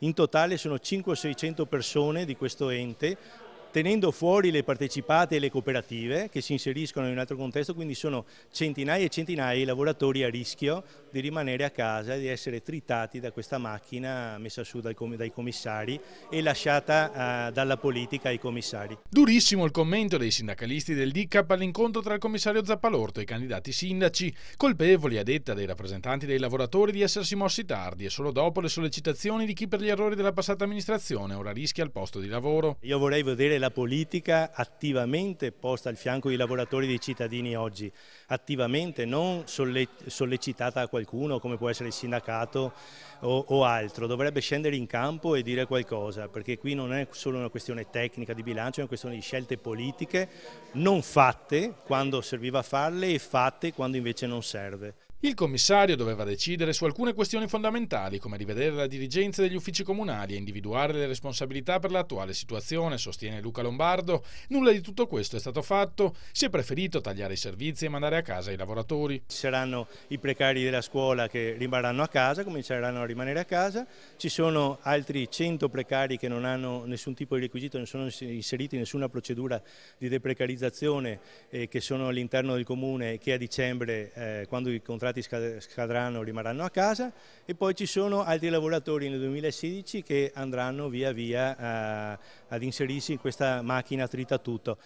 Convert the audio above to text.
In totale sono 500-600 persone di questo ente, tenendo fuori le partecipate e le cooperative che si inseriscono in un altro contesto, quindi sono centinaia e centinaia i lavoratori a rischio di rimanere a casa e di essere tritati da questa macchina messa su dai commissari e lasciata dalla politica ai commissari. Durissimo il commento dei sindacalisti del DICAP all'incontro tra il commissario Zappalorto e i candidati sindaci, colpevoli a detta dei rappresentanti dei lavoratori di essersi mossi tardi e solo dopo le sollecitazioni di chi per gli errori della passata amministrazione ora rischia il posto di lavoro. Io vorrei vedere la politica attivamente posta al fianco dei lavoratori e dei cittadini oggi, attivamente, non sollecitata a qualcuno come può essere il sindacato o altro, dovrebbe scendere in campo e dire qualcosa, perché qui non è solo una questione tecnica di bilancio, è una questione di scelte politiche non fatte quando serviva farle e fatte quando invece non serve. Il commissario doveva decidere su alcune questioni fondamentali, come rivedere la dirigenza degli uffici comunali e individuare le responsabilità per l'attuale situazione, sostiene Luca Lombardo. Nulla di tutto questo è stato fatto, si è preferito tagliare i servizi e mandare a casa i lavoratori. Ci saranno i precari della scuola che rimarranno a casa, cominceranno a rimanere a casa, ci sono altri 100 precari che non hanno nessun tipo di requisito, non sono inseriti in nessuna procedura di deprecarizzazione che sono all'interno del comune e che a dicembre, quando i contratti scadranno, rimarranno a casa, e poi ci sono altri lavoratori nel 2016 che andranno via via ad inserirsi in questa macchina tritatutto.